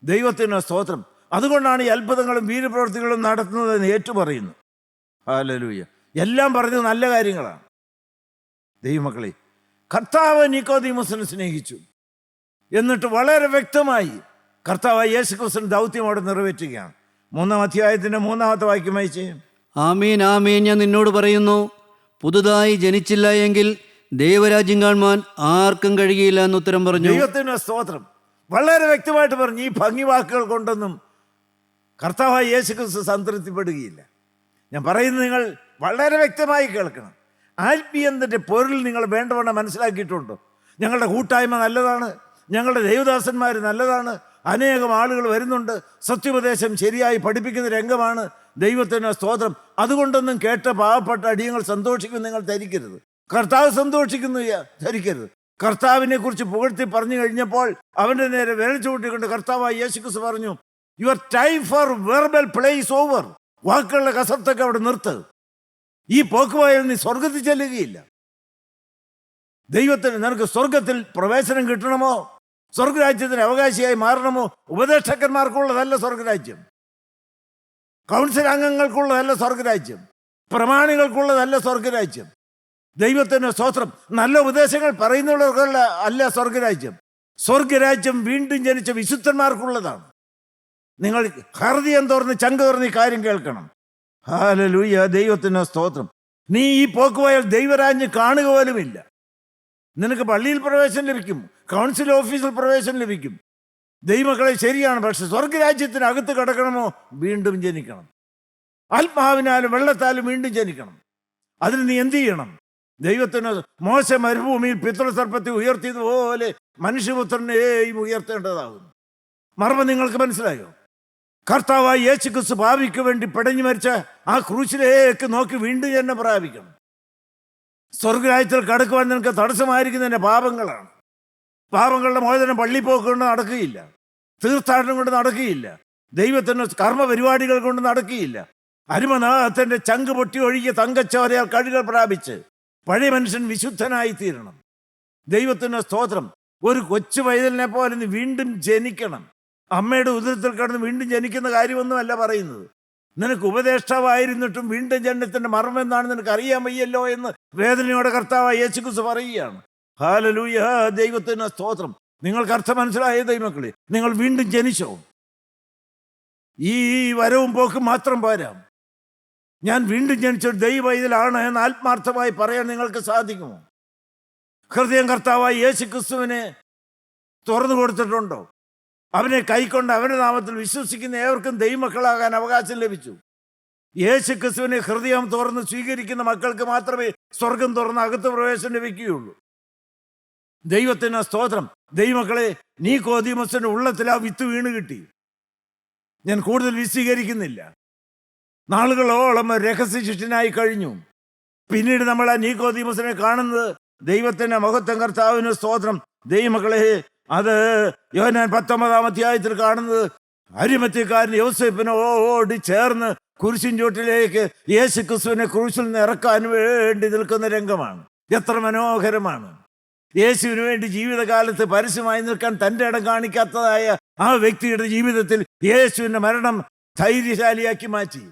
ദൈവത്തിന് സ്തോത്രം. അതുകൊണ്ടാണ് ഈ അത്ഭുതങ്ങളും വീരപ്രവൃത്തികളും നടത്തുന്നതെന്ന് ഏറ്റുപറയുന്നു. ഹല്ലേലൂയ. എല്ലാം പറഞ്ഞത് നല്ല കാര്യങ്ങളാണ്. ദൈവമക്കളെ, കർത്താവ് നിക്കോദീമോസിനെ സ്നേഹിച്ചു. എന്നിട്ട് വളരെ വ്യക്തമായി കർത്താവായ യേശുക്രിസ്തുവിന്റെ ദൗത്യം അവിടെ നിറവേറ്റുകയാണ്. 3-ാം അധ്യായത്തിന്റെ 3-ാമത്തെ വാക്യം വായിച്ചേ. ആമീൻ, ആമീൻ, ഞാൻ നിന്നോട് പറയുന്നു, പുതുതായി ജനിച്ചില്ല എങ്കിൽ ദൈവരാജ്യം കാണുവാൻ ആർക്കും കഴിയില്ല എന്ന് ഉത്തരം പറഞ്ഞു. ദൈവത്തിന് സ്തോത്രം. വളരെ വ്യക്തമായിട്ട് പറഞ്ഞു, ഈ ഭംഗി വാക്കുകൾ കൊണ്ടൊന്നും കർത്താവായ യേശുക്രിസ്തു സംതൃപ്തിപ്പെടുകയില്ല. ഞാൻ പറയുന്നത് നിങ്ങൾ വളരെ വ്യക്തമായി കേൾക്കണം. ആത്മീയത്തിൻ്റെ പൊരുൾ നിങ്ങൾ വേണ്ടവണ്ണം മനസ്സിലാക്കിയിട്ടുണ്ടോ? ഞങ്ങളുടെ കൂട്ടായ്മ നല്ലതാണ്, ഞങ്ങളുടെ ദൈവദാസന്മാർ നല്ലതാണ്, അനേകം ആളുകൾ വരുന്നുണ്ട്, സത്യോപദേശം ശരിയായി പഠിപ്പിക്കുന്ന രംഗമാണ്, ദൈവത്തിന് സ്തോത്രം, അതുകൊണ്ടൊന്നും കേട്ട പാവപ്പെട്ട അടിയങ്ങൾ സന്തോഷിക്കും നിങ്ങൾ ധരിക്കരുത്. കർത്താവ് സന്തോഷിക്കുന്നു ധരിക്കരുത്. കർത്താവിനെ കുറിച്ച് പുകഴ്ത്തി പറഞ്ഞു കഴിഞ്ഞപ്പോൾ അവൻ്റെ നേരെ വിരൽ ചൂണ്ടിക്കൊണ്ട് കർത്താവായ യേശുക്രിസ്തു പറഞ്ഞു, your time for verbal place over. വാക്കുകളുടെ കസർത്തൊക്കെ അവിടെ നിർത്ത്. ഈ പോക്കുപോയാൽ നീ സ്വർഗത്തിൽ ചെല്ലുകയില്ല. ദൈവത്തിന് നിനക്ക് സ്വർഗത്തിൽ പ്രവേശനം കിട്ടണമോ, സ്വർഗരാജ്യത്തിന് അവകാശിയായി മാറണമോ, ഉപദേഷ്ടക്കന്മാർക്കുള്ളതല്ല സ്വർഗരാജ്യം, കൗൺസിൽ അംഗങ്ങൾക്കുള്ളതല്ല സ്വർഗരാജ്യം, പ്രമാണികൾക്കുള്ളതല്ല സ്വർഗരാജ്യം. ദൈവത്തിന് സ്തോത്രം. നല്ല ഉപദേശങ്ങൾ പറയുന്നവർക്കുള്ള അല്ല സ്വർഗരാജ്യം. സ്വർഗരാജ്യം വീണ്ടും ജനിച്ച വിശുദ്ധന്മാർക്കുള്ളതാണ്. നിങ്ങൾ ഹൃദയം തുറന്ന് ചങ്ക് തുറന്ന് ഈ കാര്യം കേൾക്കണം. ഹല്ലേലൂയ, ദൈവത്തിന് സ്തോത്രം. നീ ഈ പോക്കുപോയാൽ ദൈവരാജ്യം കാണുക പോലുമില്ല. നിനക്ക് പള്ളിയിൽ പ്രവേശനം ലഭിക്കും, കൗൺസിൽ ഓഫീസിൽ പ്രവേശനം ലഭിക്കും, ദൈവമക്കളെ ശരിയാണ്. പക്ഷെ സ്വർഗരാജ്യത്തിനകത്ത് കിടക്കണമോ, വീണ്ടും ജനിക്കണം. ആത്മാവിനാലും വെള്ളത്താലും വീണ്ടും ജനിക്കണം. അതിന് നീ എന്ത് ചെയ്യണം? ദൈവത്തിന് മോശ മരുഭൂമിയിൽ പിതൃസർപ്പത്തെ ഉയർത്തിയതുപോലെ മനുഷ്യപുത്രനെയും ഉയർത്തേണ്ടതാകുന്നു. മർമ്മം നിങ്ങൾക്ക് മനസ്സിലായോ? കർത്താവായ യേശുക്രിസ്തു ഭാവിക്ക് വേണ്ടി പിടഞ്ഞു മരിച്ച ആ ക്രൂശിലേക്ക് നോക്കി വീണ്ടും ജന്മം പ്രാപിക്കണം. സ്വർഗരാജ്യത്തിൽ കടക്കുവാൻ നിനക്ക് തടസ്സമായിരിക്കുന്നതിൻ്റെ പാപങ്ങളാണ്. പാപങ്ങളുടെ മോചനം പള്ളിപ്പോക്ക് കൊണ്ട് നടക്കുകയില്ല, തീർത്ഥാടനം കൊണ്ട് നടക്കുകയില്ല, ദൈവത്തിൻ്റെ കർമ്മ പരിപാടികൾ കൊണ്ട് നടക്കുകയില്ല. അരുമനാഥൻ്റെ ചങ്ക് പൊട്ടി ഒഴുകിയ തങ്കച്ചോരയാൽ കഴുകൾ പ്രാപിച്ച് പഴയ മനുഷ്യൻ വിശുദ്ധനായി തീരണം. ദൈവത്തിൻ്റെ സ്തോത്രം. ഒരു കൊച്ചു പൈതലിനെ പോലെ നീ വീണ്ടും ജനിക്കണം. അമ്മയുടെ ഉദരത്തിൽ കിടന്ന് വീണ്ടും ജനിക്കുന്ന കാര്യമൊന്നുമല്ല പറയുന്നത്. നിനക്ക് ഉപദേഷ്ടാവായിരുന്നിട്ടും വീണ്ടും ജനനത്തിൻ്റെ മർമ്മം എന്താണെന്ന് നിനക്ക് അറിയാൻ വയ്യല്ലോ എന്ന് വേദനയോടെ കർത്താവായ യേശുക്രിസ്തു പറയുകയാണ്. ഹല്ലേലൂയ, ദൈവത്തിന് സ്തോത്രം. നിങ്ങൾക്ക് അർത്ഥം മനസ്സിലായ ദൈവമക്കളെ, നിങ്ങൾ വീണ്ടും ജനിച്ചോ? ഈ വരവും പോക്കും മാത്രം പോരാ. ഞാൻ വീണ്ടും ജനിച്ചൊരു ദൈവ ഇതിലാണ് എന്ന് ആത്മാർത്ഥമായി പറയാൻ നിങ്ങൾക്ക് സാധിക്കുമോ? ഹൃദയം കർത്താവായ യേശുക്രിസ്തുവിനെ തുറന്നു കൊടുത്തിട്ടുണ്ടോ? അവനെ കൈക്കൊണ്ട് അവൻ്റെ നാമത്തിൽ വിശ്വസിക്കുന്ന ഏവർക്കും ദൈവമക്കളാകാൻ അവകാശം ലഭിച്ചു. യേശുക്രിസ്തുവിനെ ഹൃദയം തുറന്ന് സ്വീകരിക്കുന്ന മക്കൾക്ക് മാത്രമേ സ്വർഗം തുറന്ന് അകത്ത് പ്രവേശനം ലഭിക്കുകയുള്ളൂ. ദൈവത്തിന് സ്തോത്രം. ദൈവമക്കളെ, നീക്കോദീമോസിന്റെ ഉള്ളത്തിൽ ആ വിത്ത് വീണ് കിട്ടി. ഞാൻ കൂടുതൽ വിശദീകരിക്കുന്നില്ല. നാളുകളോളം രഹസ്യ ശിഷ്യനായി കഴിഞ്ഞു. പിന്നീട് നമ്മൾ ആ നീക്കോദീമോസിനെ കാണുന്നത് ദൈവത്തിന്റെ മഹത്വം, കർത്താവിന് സ്തോത്രം. ദൈവമക്കളെ, അത് യോഹന്നാൻ 19-ാം അധ്യായത്തിൽ കാണുന്നത് അരിമത്യക്കാരൻ യോസേപ്പിനോട് ചേർന്ന് കുരിശിൻ ചുവട്ടിലേക്ക് യേശുക്രിസ്തുവിനെ ക്രൂശിൽ നിന്ന് ഇറക്കാൻ വേണ്ടി നിൽക്കുന്ന രംഗമാണ്. എത്ര മനോഹരമാണ്! യേശുവിന് വേണ്ടി ജീവിതകാലത്ത് പരസ്യമായി നിൽക്കാൻ തൻ്റെ ഇടം കാണിക്കാത്തതായ ആ വ്യക്തിയുടെ ജീവിതത്തിൽ യേശുവിൻ്റെ മരണം ധൈര്യശാലിയാക്കി മാറ്റി.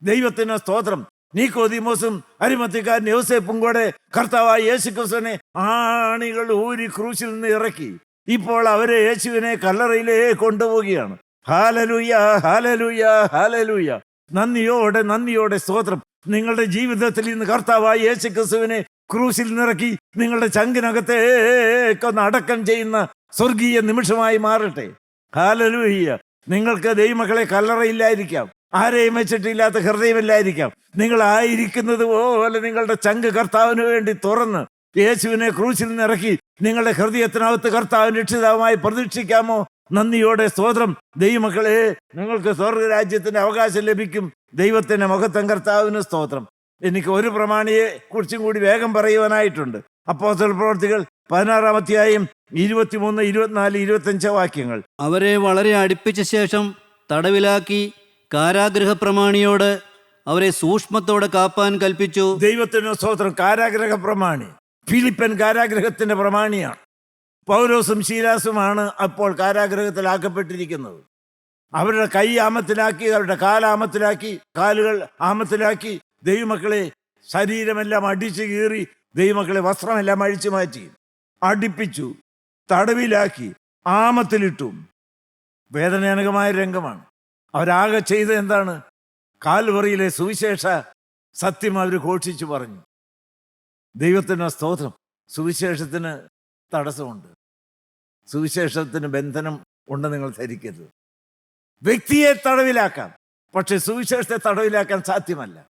ദൈവത്തിന് സ്തോത്രം. നീക്കോദീമോസും അരിമത്യക്കാരൻ യോസേപ്പും കൂടെ കർത്താവായ യേശുക്രിസ്തുവിനെ ആണികൾ ഊരി ക്രൂശിൽ നിന്ന് ഇറക്കി. ഇപ്പോൾ അവരെ യേശുവിനെ കല്ലറയിലേക്ക് കൊണ്ടുപോവുകയാണ്. Hallelujah, hallelujah, hallelujah. നന്ദിയോടെ നന്ദിയോടെ സ്തോത്രം. നിങ്ങളുടെ ജീവിതത്തിൽ ഇന്ന് കർത്താവായ യേശുക്രിസ്തുവിനെ ക്രൂശിൽ നിറക്കി നിങ്ങളുടെ ചങ്കിനകത്തേക്കൊന്ന് അടക്കം ചെയ്യുന്ന സ്വർഗീയ നിമിഷമായി മാറട്ടെ. ഹല്ലേലൂയ. നിങ്ങൾക്ക് ദൈവമക്കളെ കല്ലറയില്ലായിരിക്കാം, ആരെയും വെച്ചിട്ടില്ലാത്ത ഹൃദയമില്ലായിരിക്കാം. നിങ്ങളായിരിക്കുന്നത് പോലെ നിങ്ങളുടെ ചങ്ക് കർത്താവിന് വേണ്ടി തുറന്ന് യേശുവിനെ ക്രൂശിൽ നിറക്കി നിങ്ങളുടെ ഹൃദയത്തിനകത്ത് കർത്താവിന് രക്ഷിതാവുമായി പ്രതീക്ഷിക്കാമോ? നന്ദിയോടെ സ്തോത്രം. ദൈവമക്കളെ, നിങ്ങൾക്ക് സ്വർഗരാജ്യത്തിന്റെ അവകാശം ലഭിക്കും. ദൈവത്തിന്റെ മഹത്വം, കർത്താവിന് സ്തോത്രം. എനിക്ക് ഒരു പ്രമാണിയെ കുറിച്ചും കൂടി വേഗം പറയുവാനായിട്ടുണ്ട്. അപ്പോസ്തല പ്രവൃത്തികൾ 16-ാം അധ്യായം 23, 24, 25 വാക്യങ്ങൾ. അവരെ വളരെ അടുപ്പിച്ച ശേഷം തടവിലാക്കി കാരാഗൃഹ പ്രമാണിയോട് അവരെ സൂക്ഷ്മത്തോടെ കാപ്പാൻ കൽപ്പിച്ചു. ദൈവത്തിന് സ്തോത്രം. കാരാഗ്രഹ പ്രമാണി ഫിലിപ്പൻ കാരാഗ്രഹത്തിന്റെ പ്രമാണിയാണ്. പൗലോസും ശീലാസുമാണ് അപ്പോൾ കാരാഗ്രഹത്തിലാക്കപ്പെട്ടിരിക്കുന്നത്. അവരുടെ കൈ ആമത്തിലാക്കി, അവരുടെ കാലാമത്തിലാക്കി, കാലുകൾ ആമത്തിലാക്കി, ദൈവമക്കളെ ശരീരമെല്ലാം അടിച്ചു കീറി, ദൈവമക്കളെ വസ്ത്രമെല്ലാം അഴിച്ചു മാറ്റി, അടുപ്പിച്ചു, തടവിലാക്കി, ആമത്തിലിട്ടു. വേദനാജനകമായ രംഗമാണ്. അവരാകെ ചെയ്തത് എന്താണ്? കാൽവറിയിലെ സുവിശേഷ സത്യം അവർ ഘോഷിച്ചു പറഞ്ഞു. ദൈവത്തിന് സ്തോത്രം. സുവിശേഷത്തിന് തടസ്സമുണ്ട്. സുവിശേഷത്തിന് ബന്ധനം ഉണ്ടെന്ന് നിങ്ങൾ ധരിക്കരുത്. വ്യക്തിയെ തടവിലാക്കാം, പക്ഷെ സുവിശേഷത്തെ തടവിലാക്കാൻ സാധ്യമല്ല.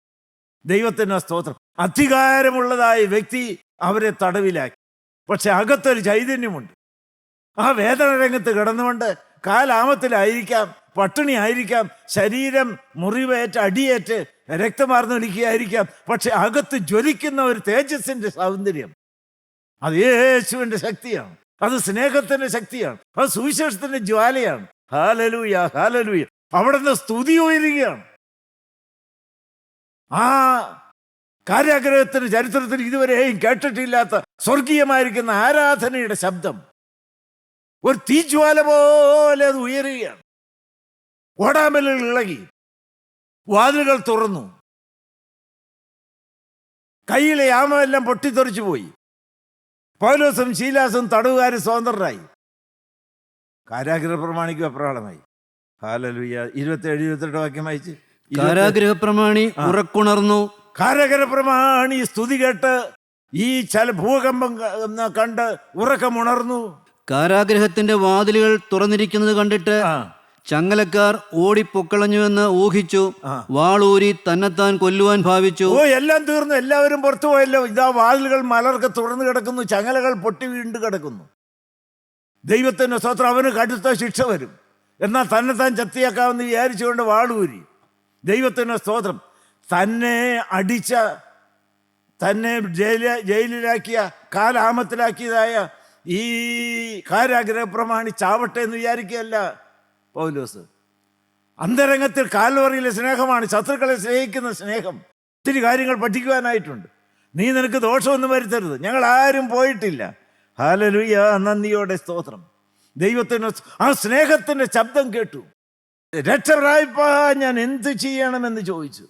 ദൈവത്തിന് സ്തോത്രം. അധികാരമുള്ളതായ വ്യക്തി അവരെ തടവിലാക്കി, പക്ഷെ അകത്തൊരു ചൈതന്യമുണ്ട്. ആ വേദന രംഗത്ത് കിടന്നുകൊണ്ട് കാലാമത്തിലായിരിക്കാം, പട്ടിണി ആയിരിക്കാം, ശരീരം മുറിവേറ്റ് അടിയേറ്റ് രക്തമാർന്നൊലിക്കുകയായിരിക്കാം, പക്ഷെ അകത്ത് ജ്വലിക്കുന്ന ഒരു തേജസ്സിന്റെ സൗന്ദര്യം, അത് യേശുവിന്റെ ശക്തിയാണ്, അത് സ്നേഹത്തിന്റെ ശക്തിയാണ്, അത് സുവിശേഷത്തിന്റെ ജ്വാലയാണ്. Hallelujah, hallelujah. അവിടുന്ന് സ്തുതി ഉയരുകയാണ്. ആ കാരാഗ്രഹത്തിന്റെ ചരിത്രത്തിൽ ഇതുവരെയും കേട്ടിട്ടില്ലാത്ത സ്വർഗീയമായിരിക്കുന്ന ആരാധനയുടെ ശബ്ദം ഒരു തീജ്വാല പോലെ അത് ഉയരുകയാണ്. ഓടാമ്പലുകൾ ഇളകി, വാതിലുകൾ തുറന്നു, കയ്യിലെ യാമെല്ലാം പൊട്ടിത്തെറിച്ചു പോയി. പൗലോസും ശീലാസും തടവുകാരും സ്വതന്ത്രരായി. കാരാഗ്രഹ പ്രമാണിക്ക് വെപ്രാളമായി. ഹല്ലേലൂയ. 27-28 വാക്യം വായിച്ച്. കാരാഗ്രഹ പ്രമാണി ഉറക്കുണർന്നു. കാരാഗ്രഹ പ്രമാണി സ്തുതി കേട്ട് ഈ ഭൂകമ്പം കണ്ട് ഉറക്കമുണർന്നു. കാരാഗ്രഹത്തിന്റെ വാതിലുകൾ തുറന്നിരിക്കുന്നത് കണ്ടിട്ട് ചങ്ങലക്കാർ ഓടിപ്പൊക്കളഞ്ഞുവെന്ന് ഊഹിച്ചു. വാളൂരി തന്നെത്താൻ കൊല്ലുവാൻ ഭാവിച്ചു. ഓ, എല്ലാം തീർന്നു, എല്ലാവരും പുറത്തു പോയല്ലോ. ഇതാ വാതിലുകൾ മലർക്ക് തുറന്നു കിടക്കുന്നു, ചങ്ങലകൾ പൊട്ടി വീണ്ടു കിടക്കുന്നു. ദൈവത്തിന്റെ സ്തോത്രം. അവന് കടുത്ത ശിക്ഷ വരും. എന്നാൽ തന്നെത്താൻ ചത്തിയാക്കാമെന്ന് വിചാരിച്ചുകൊണ്ട് വാളൂരി. ദൈവത്തിന്റെ സ്തോത്രം. തന്നെ അടിച്ച, തന്നെ ജയിലിലാക്കിയ, കാലാമത്തിലാക്കിയതായ ഈ കാരാഗ്രഹ പ്രമാണി ചാവട്ടെ എന്ന് വിചാരിക്കുകയല്ല പൗലോസ്. അന്തരംഗത്തിൽ കാൽവറിയിലെ സ്നേഹമാണ്, ശത്രുക്കളെ സ്നേഹിക്കുന്ന സ്നേഹം. ഒത്തിരി കാര്യങ്ങൾ പഠിക്കുവാനായിട്ടുണ്ട്. നീ നിനക്ക് ദോഷമൊന്നും വരുത്തരുത്. ഞങ്ങൾ ആരും പോയിട്ടില്ല. ഹല്ലേലൂയ, നന്ദിയോടെ സ്തോത്രം. ദൈവത്തിന് ആ സ്നേഹത്തിന്റെ ശബ്ദം കേട്ടു. രക്ഷ പ്രാപിപ്പാൻ ഞാൻ എന്ത് ചെയ്യണമെന്ന് ചോദിച്ചു.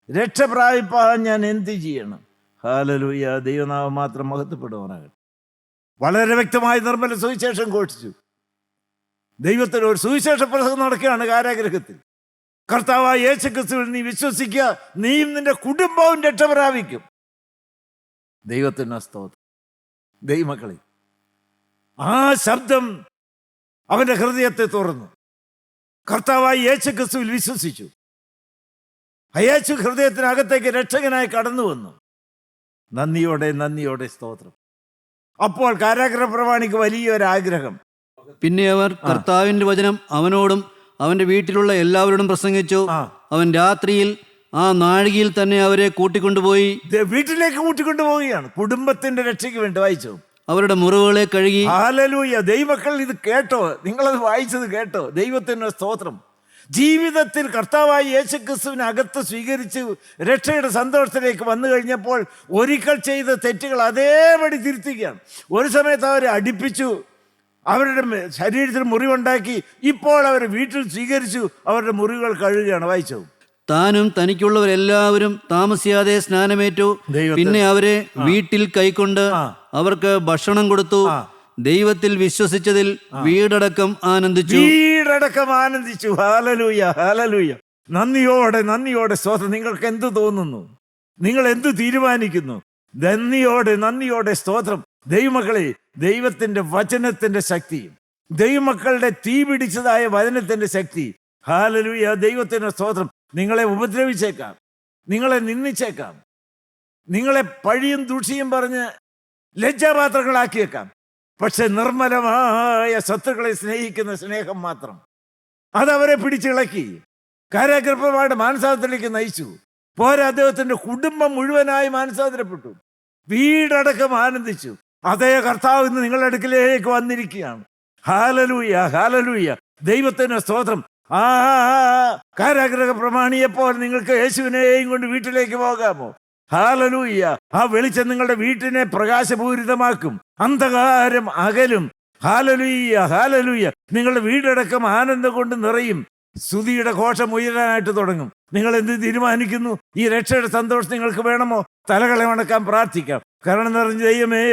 രക്ഷ പ്രാപിപ്പാൻ ഞാൻ എന്ത് ചെയ്യണം? ഹല്ലേലൂയ, ദൈവനാമം മാത്രം മഹത്വപ്പെടുവാനാകട്ടെ. വളരെ വ്യക്തമായി നിർമ്മല സുവിശേഷം ഘോഷിച്ചു. ദൈവത്തിന് ഒരു സുവിശേഷ പ്രസംഗം നടക്കുകയാണ് കാരാഗ്രഹത്തിൽ. കർത്താവായ യേശുക്രിസ്തുവിൽ നീ വിശ്വസിക്കുക, നീയും നിന്റെ കുടുംബവും രക്ഷ പ്രാപിക്കും. ദൈവത്തിന് സ്തോത്രം. ദൈവമക്കളെ, ആ ശബ്ദം അവന്റെ ഹൃദയത്തെ തുറന്നു. കർത്താവായ യേശുക്രിസ്തുവിൽ വിശ്വസിച്ചു. യേശു ഹൃദയത്തിനകത്തേക്ക് രക്ഷകനായി കടന്നു വന്നു. നന്ദിയോടെ, നന്ദിയോടെ സ്തോത്രം. അപ്പോൾ കാരാഗ്രഹ പ്രമാണിക്ക് വലിയൊരാഗ്രഹം. പിന്നെ അവർ കർത്താവിന്റെ വചനം അവനോടും അവന്റെ വീട്ടിലുള്ള എല്ലാവരോടും പ്രസംഗിച്ചു. അവൻ രാത്രിയിൽ ആ നാഴികയിൽ തന്നെ അവരെ കൂട്ടിക്കൊണ്ടുപോയി വീട്ടിലേക്ക് കൂട്ടിക്കൊണ്ടുപോവുകയാണ്. കുടുംബത്തിന്റെ രക്ഷയ്ക്ക് വേണ്ടി. വായിച്ചു. അവരുടെ മുറിവുകളെ കഴുകി. ഹല്ലേലൂയ. ദൈവമക്കൾ ഇത് കേട്ടോ? നിങ്ങളത് വായിച്ചത് കേട്ടോ? ദൈവത്തിന് സ്തോത്രം. ജീവിതത്തിൽ കർത്താവായ യേശുക്രിസ്തുവിനെ അകത്ത് സ്വീകരിച്ച് രക്ഷയുടെ സന്തോഷത്തിലേക്ക് വന്നു കഴിഞ്ഞപ്പോൾ ഒരിക്കൽ ചെയ്ത തെറ്റുകൾ അതേപടി തിരുത്തുകയാണ്. ഒരു സമയത്ത് അവരെ അടിപ്പിച്ചു, അവരുടെ ശരീരത്തിൽ മുറിവുണ്ടാക്കി. ഇപ്പോൾ അവരെ വീട്ടിൽ സ്വീകരിച്ചു, അവരുടെ മുറിവുകൾ കഴുകുകയാണ്. വായിച്ചു. താനും തനിക്കുള്ളവരെല്ലാവരും താമസിയാതെ സ്നാനമേറ്റു. പിന്നെ അവരെ വീട്ടിൽ കൈക്കൊണ്ട് അവർക്ക് ഭക്ഷണം കൊടുത്തു. ദൈവത്തിൽ വിശ്വസിച്ചതിൽ വീടടക്കം ആനന്ദിച്ചു. Hallelujah, hallelujah. നന്ദിയോടെ, നന്ദിയോടെ സ്തോത്രം. നിങ്ങൾക്ക് എന്ത് തോന്നുന്നു? നിങ്ങൾ എന്ത് തീരുമാനിക്കുന്നു? നന്ദിയോടെ, നന്ദിയോടെ സ്തോത്രം. ദൈവമക്കളെ, ദൈവത്തിന്റെ വചനത്തിന്റെ ശക്തി, ദൈവമക്കളുടെ തീ പിടിച്ചതായ വചനത്തിന്റെ ശക്തി. ഹല്ലേലൂയ, ദൈവത്തിന്റെ സ്തോത്രം. നിങ്ങളെ ഉപദ്രവിച്ചേക്കാം, നിങ്ങളെ നിന്ദിച്ചേക്കാം, നിങ്ങളെ പഴിയും ദൂഷിയും പറഞ്ഞ് ലജ്ജാപാത്രങ്ങളാക്കിയേക്കാം. പക്ഷെ നിർമ്മലമായ ശത്രുക്കളെ സ്നേഹിക്കുന്ന സ്നേഹം മാത്രം അതവരെ പിടിച്ചിളക്കി കാരാഗ്രഹമായിട്ട് മാനസാന്തരത്തിലേക്ക് നയിച്ചു. പോരാ, അദ്ദേഹത്തിന്റെ കുടുംബം മുഴുവനായി മാനസാന്തരപ്പെട്ടു, വീടടക്കം ആനന്ദിച്ചു. അതേ കർത്താവ് ഇന്ന് നിങ്ങളുടെ അടുക്കിലേക്ക് വന്നിരിക്കുകയാണ്. Hallelujah, hallelujah. ദൈവത്തിന് സ്തോത്രം. ആ കാരാഗ്രഹ പ്രമാണിയെപ്പോൾ നിങ്ങൾക്ക് യേശുവിനെയും കൊണ്ട് വീട്ടിലേക്ക് പോകാമോ? ഹല്ലേലൂയ. ആ വെളിച്ചം നിങ്ങളുടെ വീട്ടിനെ പ്രകാശപൂരിതമാക്കും, അന്ധകാരം അകലും. Hallelujah, hallelujah. നിങ്ങളുടെ വീടടക്കം ആനന്ദം കൊണ്ട് നിറയും. സ്തുതിയുടെ ഘോഷം ഉയരാനായിട്ട് തുടങ്ങും. നിങ്ങൾ എന്ത് തീരുമാനിക്കുന്നു? ഈ രക്ഷയുടെ സന്തോഷം നിങ്ങൾക്ക് വേണമോ? തലകളെ വണക്കാൻ പ്രാർത്ഥിക്കാം. കാരണം നിറഞ്ഞ ദൈവമേ,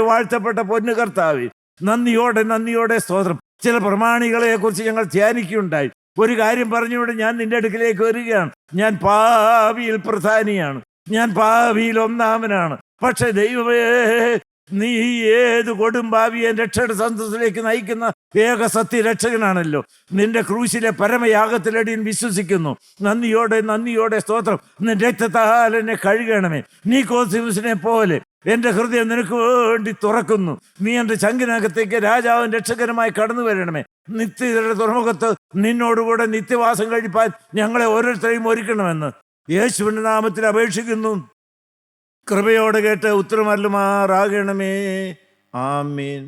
വാഴ്ത്തപ്പെട്ട പൊന്നു കർത്താവേ, നന്ദിയോടെ, നന്ദിയോടെ സ്തോത്രം. ചില പ്രമാണികളെ കുറിച്ച് ഞങ്ങൾ ധ്യാനിക്കുകയുണ്ടായി. ഒരു കാര്യം പറഞ്ഞുകൊണ്ട് ഞാൻ നിന്റെ അടുക്കിലേക്ക് വരികയാണ്. ഞാൻ പാപിയിൽ പ്രധാനിയാണ്, ഞാൻ പാപിയിൽ ഒന്നാമനാണ്. പക്ഷെ ദൈവമേ, നീ ഏത് കൊടും ഭാവിയെ രക്ഷയുടെ സന്തോഷത്തിലേക്ക് നയിക്കുന്ന ഏക സത്യ രക്ഷകനാണല്ലോ. നിന്റെ ക്രൂശിലെ പരമയാഗത്തിലടിയൻ വിശ്വസിക്കുന്നു. നന്ദിയോടെ സ്തോത്രം. നിന്റെ രക്തത്താൽ എന്നെ കഴുകണമേ. നീക്കോദിമോസിനെ പോലെ എൻ്റെ ഹൃദയം നിനക്ക് വേണ്ടി തുറക്കുന്നു. നീ എൻ്റെ ചങ്കിനകത്തേക്ക് രാജാവും രക്ഷകനുമായി കടന്നു വരണമേ. നിത്യതയുടെ തുറമുഖത്ത് നിന്നോടുകൂടെ നിത്യവാസം കഴിപ്പാൻ ഞങ്ങളെ ഓരോരുത്തരെയും ഒരുക്കണമെന്ന് യേശുവിൻ്റെ നാമത്തിൽ അപേക്ഷിക്കുന്നു. കൃപയോടെ കേട്ട് ഉത്തരമരുളുമാറാകണമേ. ആമീൻ.